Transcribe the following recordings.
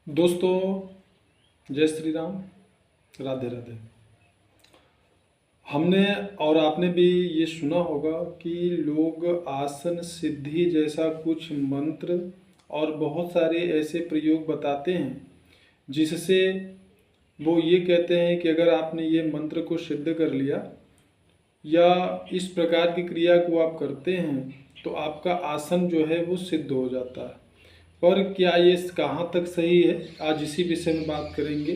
दोस्तों, जय श्री राम, राधे राधे। हमने और आपने भी ये सुना होगा कि लोग आसन सिद्धि जैसा कुछ मंत्र और बहुत सारे ऐसे प्रयोग बताते हैं जिससे वो ये कहते हैं कि अगर आपने ये मंत्र को सिद्ध कर लिया या इस प्रकार की क्रिया को आप करते हैं तो आपका आसन जो है वो सिद्ध हो जाता है। पर क्या ये कहाँ तक सही है, आज इसी विषय में बात करेंगे।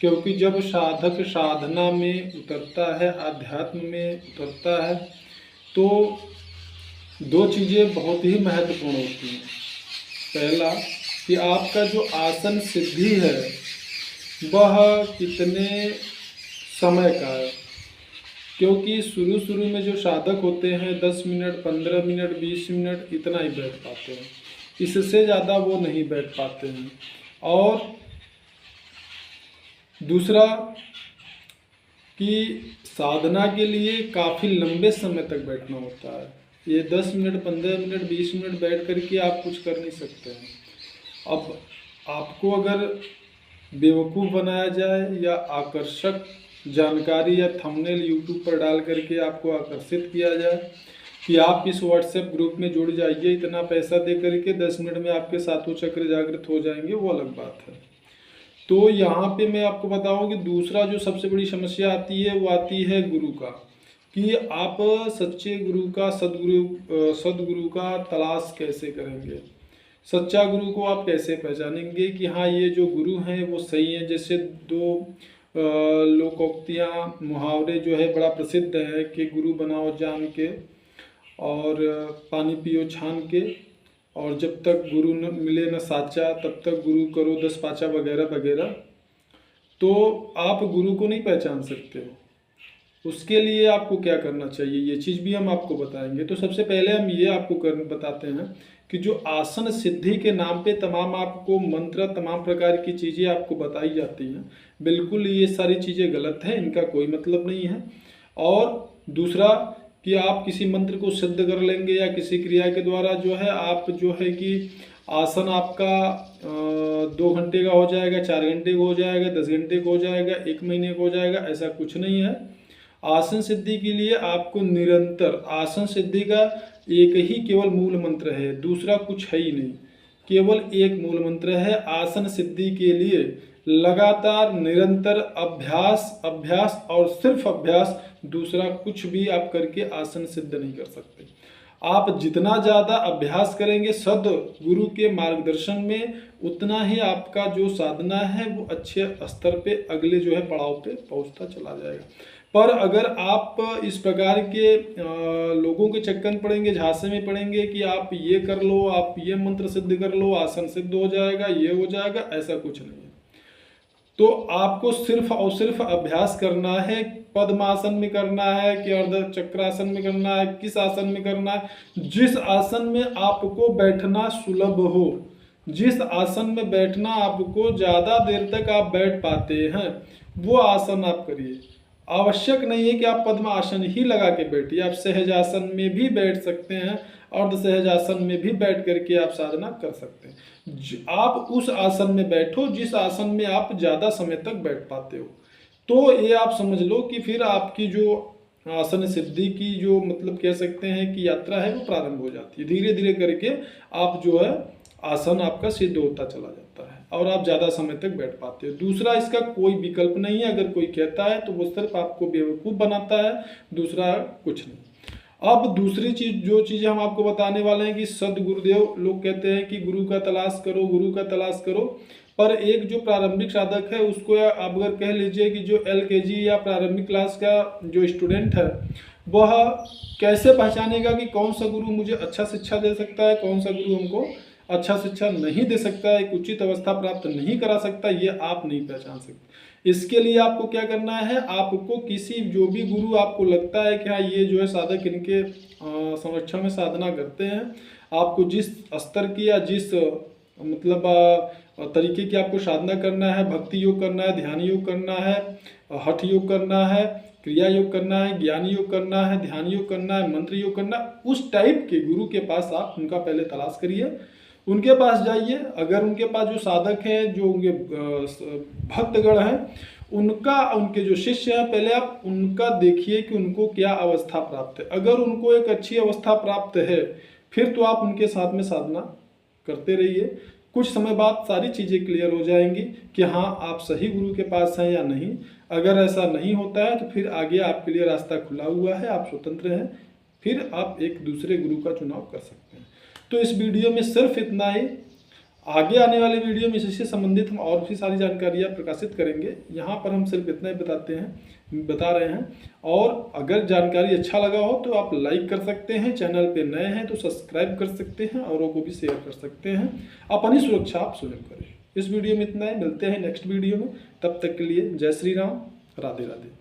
क्योंकि जब साधक साधना में उतरता है, आध्यात्म में उतरता है, तो दो चीज़ें बहुत ही महत्वपूर्ण होती हैं। पहला कि आपका जो आसन सिद्धि है वह कितने समय का है। क्योंकि शुरू शुरू में जो साधक होते हैं 10 मिनट, 15 मिनट, 20 मिनट इतना ही बैठ पाते हैं, इससे ज़्यादा वो नहीं बैठ पाते हैं। और दूसरा कि साधना के लिए काफ़ी लंबे समय तक बैठना होता है। ये 10 मिनट, 15 मिनट, 20 मिनट बैठ कर के आप कुछ कर नहीं सकते हैं। अब आपको अगर बेवकूफ़ बनाया जाए या आकर्षक जानकारी या थंबनेल यूट्यूब पर डाल करके आपको आकर्षित किया जाए कि आप इस व्हाट्सएप ग्रुप में जुड़ जाइए, इतना पैसा दे करके 10 मिनट में आपके सातों चक्र जागृत हो जाएंगे, वो अलग बात है। तो यहाँ पे मैं आपको बताऊँ कि दूसरा जो सबसे बड़ी समस्या आती है वो आती है गुरु का, कि आप सच्चे गुरु का सदगुरु का तलाश कैसे करेंगे। सच्चा गुरु को आप कैसे पहचानेंगे कि हाँ ये जो गुरु हैं वो सही हैं। जैसे दो लोकोक्तियाँ, मुहावरे जो है बड़ा प्रसिद्ध है कि गुरु बनाओ जान के और पानी पियो छान के, और जब तक गुरु न मिले न साचा तब तक गुरु करो 10 पाचा वगैरह वगैरह। तो आप गुरु को नहीं पहचान सकते। उसके लिए आपको क्या करना चाहिए ये चीज़ भी हम आपको बताएंगे। तो सबसे पहले हम ये आपको बताते हैं कि जो आसन सिद्धि के नाम पे तमाम आपको मंत्र, तमाम प्रकार की चीज़ें आपको बताई जाती हैं, बिल्कुल ये सारी चीज़ें गलत हैं, इनका कोई मतलब नहीं है। और दूसरा कि आप किसी मंत्र को सिद्ध कर लेंगे या किसी क्रिया के द्वारा जो है आप जो है कि आसन आपका 2 घंटे का हो जाएगा, 4 घंटे का हो जाएगा, 10 घंटे का हो जाएगा, 1 महीने का हो जाएगा, ऐसा कुछ नहीं है। आसन सिद्धि के लिए आपको निरंतर, आसन सिद्धि का एक ही केवल मूल मंत्र है, दूसरा कुछ है ही नहीं, केवल एक मूल मंत्र है। आसन सिद्धि के लिए लगातार निरंतर अभ्यास, अभ्यास और सिर्फ अभ्यास, दूसरा कुछ भी आप करके आसन सिद्ध नहीं कर सकते। आप जितना ज़्यादा अभ्यास करेंगे सद्गुरु के मार्गदर्शन में, उतना ही आपका जो साधना है वो अच्छे स्तर पे, अगले जो है पड़ाव पे पहुंचता चला जाएगा। पर अगर आप इस प्रकार के लोगों के चक्कर में पड़ेंगे, झांसे में पड़ेंगे कि आप ये कर लो, आप ये मंत्र सिद्ध कर लो, आसन सिद्ध हो जाएगा, ये हो जाएगा, ऐसा कुछ नहीं है। तो आपको सिर्फ और सिर्फ अभ्यास करना है। पद्मासन में करना है कि अर्ध चक्रासन में करना है, किस आसन में करना है, जिस आसन में आपको बैठना सुलभ हो, जिस आसन में बैठना आपको ज़्यादा देर तक आप बैठ पाते हैं, वो आसन आप करिए। आवश्यक नहीं है कि आप पद्म आसन ही लगा के बैठिए, आप सहजासन में भी बैठ सकते हैं, अर्ध सहजासन में भी बैठ करके आप साधना कर सकते हैं। आप उस आसन में बैठो जिस आसन में आप ज़्यादा समय तक बैठ पाते हो। तो ये आप समझ लो कि फिर आपकी जो आसन सिद्धि की जो मतलब कह सकते हैं कि यात्रा है वो प्रारंभ हो जाती है। धीरे धीरे करके आप जो है आसन आपका सिद्ध होता चला जाता है और आप ज़्यादा समय तक बैठ पाते हो। दूसरा इसका कोई विकल्प नहीं है। अगर कोई कहता है तो वो सिर्फ आपको बेवकूफ़ बनाता है, दूसरा कुछ नहीं। अब दूसरी चीज़, जो चीज़ें हम आपको बताने वाले हैं कि सदगुरुदेव, लोग कहते हैं कि गुरु का तलाश करो, गुरु का तलाश करो। पर एक जो प्रारंभिक साधक है उसको आप अगर कह लीजिए कि जो LKG या प्रारंभिक क्लास का जो स्टूडेंट है वह कैसे पहचानेगा कि कौन सा गुरु मुझे अच्छा शिक्षा दे सकता है, कौन सा गुरु हमको अच्छा शिक्षा नहीं दे सकता है, एक उचित अवस्था प्राप्त नहीं करा सकता, ये आप नहीं पहचान सकते। इसके लिए आपको क्या करना है, आपको किसी जो भी गुरु आपको लगता है कि हाँ ये जो है साधक इनके संरक्षण में साधना करते हैं, आपको जिस स्तर की या जिस मतलब तरीके की आपको साधना करना है, भक्ति योग करना है, ध्यान योग करना है, हठ योग करना है, क्रिया योग करना है, ज्ञान योग करना है, ध्यान योग करना है, मंत्र योग करना है, उस टाइप के गुरु के पास आप उनका पहले तलाश करिए। उनके पास जाइए। अगर उनके पास जो साधक हैं, जो उनके भक्तगण हैं, उनके जो शिष्य हैं, पहले आप उनका देखिए कि उनको क्या अवस्था प्राप्त है। अगर उनको एक अच्छी अवस्था प्राप्त है, फिर तो आप उनके साथ में साधना करते रहिए। कुछ समय बाद सारी चीज़ें क्लियर हो जाएंगी कि हाँ आप सही गुरु के पास हैं या नहीं। अगर ऐसा नहीं होता है तो फिर आगे आपके लिए रास्ता खुला हुआ है, आप स्वतंत्र हैं, फिर आप एक दूसरे गुरु का चुनाव कर सकते हैं। तो इस वीडियो में सिर्फ इतना ही। आगे आने वाले वीडियो में इससे संबंधित हम और भी सारी जानकारियाँ प्रकाशित करेंगे। यहाँ पर हम सिर्फ इतना ही बता रहे हैं। और अगर जानकारी अच्छा लगा हो तो आप लाइक कर सकते हैं, चैनल पे नए हैं तो सब्सक्राइब कर सकते हैं, औरों को भी शेयर कर सकते हैं। अपनी सुरक्षा आप स्वयं करें। इस वीडियो में इतना ही, मिलते हैं नेक्स्ट वीडियो में। तब तक के लिए जय श्री राम, राधे राधे।